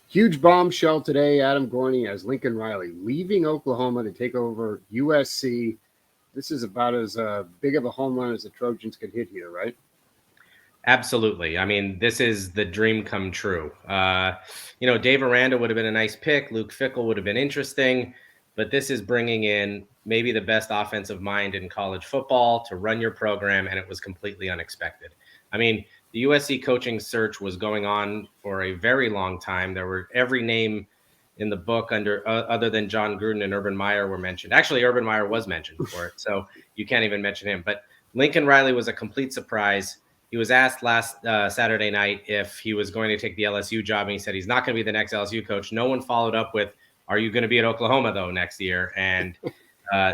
Huge bombshell today. Adam Gorney as Lincoln Riley leaving Oklahoma to take over USC. This is about as big of a home run as the Trojans could hit here, right? Absolutely. I mean, this is the dream come true. Dave Aranda would have been a nice pick. Luke Fickell would have been interesting. But this is bringing in maybe the best offensive mind in college football to run your program, and it was completely unexpected. I mean, the USC coaching search was going on for a very long time. There were every name in the book other than John Gruden and Urban Meyer were mentioned. Actually, Urban Meyer was mentioned for it, so you can't even mention him. But Lincoln Riley was a complete surprise. He was asked last Saturday night if he was going to take the LSU job, and he said he's not going to be the next LSU coach. No one followed up with, "Are you going to be at Oklahoma though next year?" And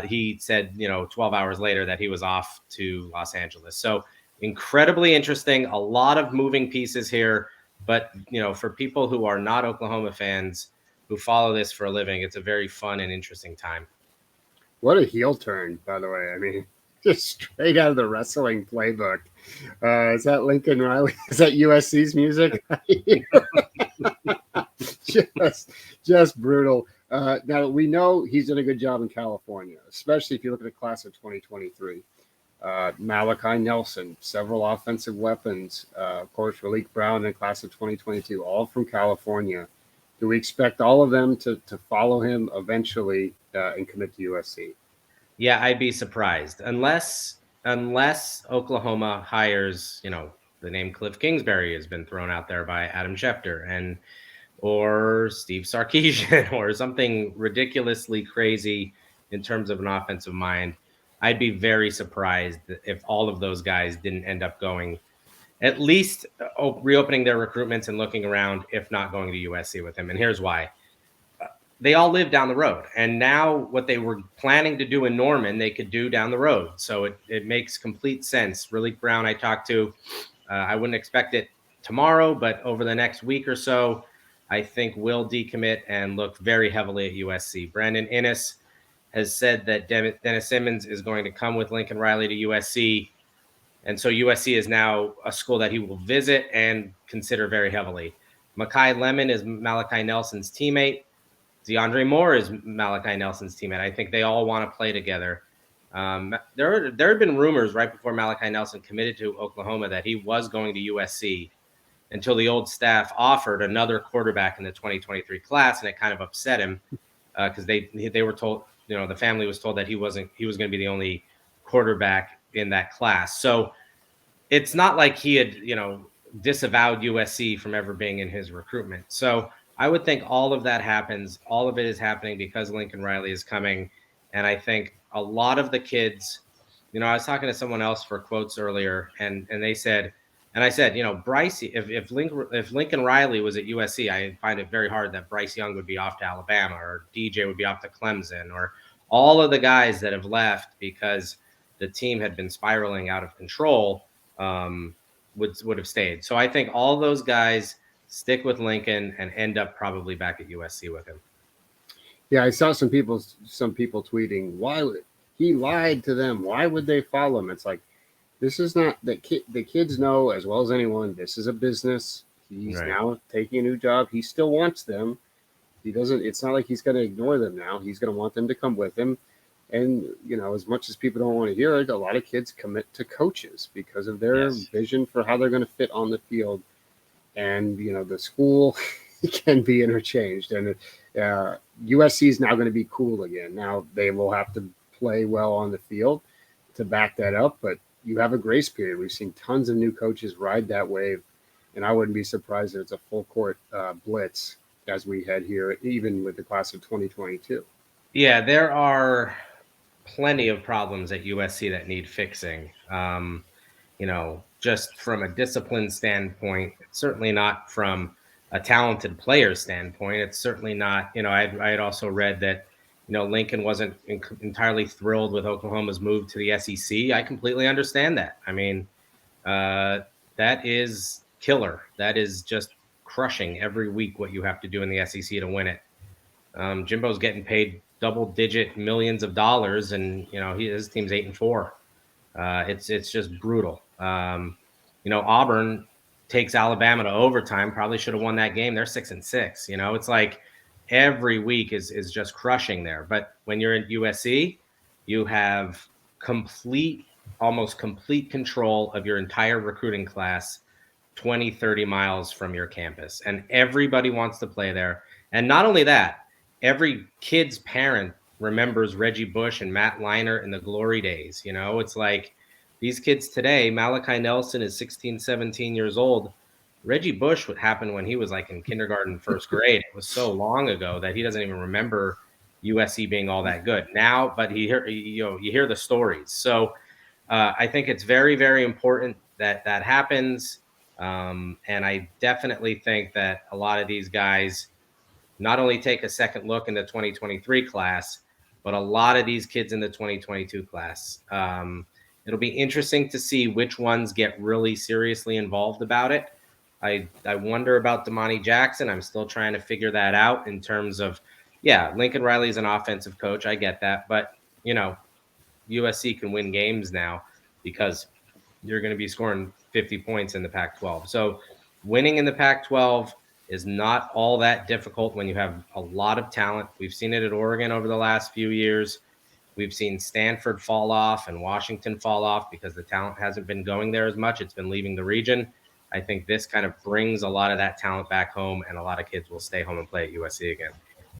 he said, 12 hours later that he was off to Los Angeles. So incredibly interesting. A lot of moving pieces here, but for people who are not Oklahoma fans who follow this for a living, it's a very fun and interesting time. What a heel turn, by the way. I mean, just straight out of the wrestling playbook. Is that Lincoln Riley? Is that USC's music? just brutal. Now, we know he's done a good job in California, especially if you look at the class of 2023. Malachi Nelson, several offensive weapons. Of course, Raleek Brown in the class of 2022, all from California. Do we expect all of them to follow him eventually and commit to USC? Yeah, I'd be surprised unless Oklahoma hires, the name Cliff Kingsbury has been thrown out there by Adam Schefter or Steve Sarkisian or something ridiculously crazy in terms of an offensive mind. I'd be very surprised if all of those guys didn't end up going, at least reopening their recruitments and looking around, if not going to USC with him. And here's why. They all live down the road. And now what they were planning to do in Norman, they could do down the road. So it makes complete sense. Raleek Brown, I talked to, I wouldn't expect it tomorrow, but over the next week or so, I think will decommit and look very heavily at USC. Brandon Innes has said that Dennis Simmons is going to come with Lincoln Riley to USC. And so USC is now a school that he will visit and consider very heavily. Makai Lemon is Malachi Nelson's teammate. DeAndre Moore is Malachi Nelson's teammate. I think they all want to play together. There had been rumors right before Malachi Nelson committed to Oklahoma that he was going to USC until the old staff offered another quarterback in the 2023 class, and it kind of upset him because they were told, the family was told that he was going to be the only quarterback in that class. So it's not like he had, disavowed USC from ever being in his recruitment. So I would think all of that happens. All of it is happening because Lincoln Riley is coming. And I think a lot of the kids, I was talking to someone else for quotes earlier, and they said, and I said, Bryce, if Lincoln Riley was at USC, I find it very hard that Bryce Young would be off to Alabama or DJ would be off to Clemson or all of the guys that have left because the team had been spiraling out of control would have stayed. So I think all those guys stick with Lincoln and end up probably back at USC with him. Yeah, I saw some people tweeting, why would he lied to them? Why would they follow him? It's like, this is not the kids know as well as anyone. This is a business. He's right. Now taking a new job. He still wants them. He doesn't. It's not like he's going to ignore them now. He's going to want them to come with him. And as much as people don't want to hear it, a lot of kids commit to coaches because of their vision for how they're going to fit on the field. And the school can be interchanged. And USC is now going to be cool again. Now they will have to play well on the field to back that up, but you have a grace period. We've seen tons of new coaches ride that wave, and I wouldn't be surprised if it's a full court blitz as we head here, even with the class of 2022. Yeah, there are plenty of problems at USC that need fixing. Just from a discipline standpoint, it's certainly not from a talented player standpoint. It's certainly not, I had also read that, Lincoln wasn't entirely thrilled with Oklahoma's move to the SEC. I completely understand that. I mean, that is killer. That is just crushing every week what you have to do in the SEC to win it. Jimbo's getting paid double-digit millions of dollars, and his team's 8-4. It's just brutal. Auburn takes Alabama to overtime. Probably should have won that game. They're 6-6. You know, it's like every week is just crushing there. But when you're at USC, you have almost complete control of your entire recruiting class 20, 30 miles from your campus. And everybody wants to play there. And not only that, every kid's parent remembers Reggie Bush and Matt Leinart in the glory days. You know, it's like these kids today, Malachi Nelson is 16, 17 years old. Reggie Bush would happen when he was like in kindergarten, first grade. It was so long ago that he doesn't even remember USC being all that good now, but you hear the stories. So I think it's very, very important that that happens. And I definitely think that a lot of these guys not only take a second look in the 2023 class, but a lot of these kids in the 2022 class. It'll be interesting to see which ones get really seriously involved about it. I wonder about Damani Jackson. I'm still trying to figure that out in terms of, yeah, Lincoln Riley's an offensive coach. I get that. But, you know, USC can win games now because you're going to be scoring 50 points in the Pac-12. So winning in the Pac-12 is not all that difficult when you have a lot of talent. We've seen it at Oregon over the last few years. We've seen Stanford fall off and Washington fall off because the talent hasn't been going there as much. It's been leaving the region. I think this kind of brings a lot of that talent back home, and a lot of kids will stay home and play at USC again.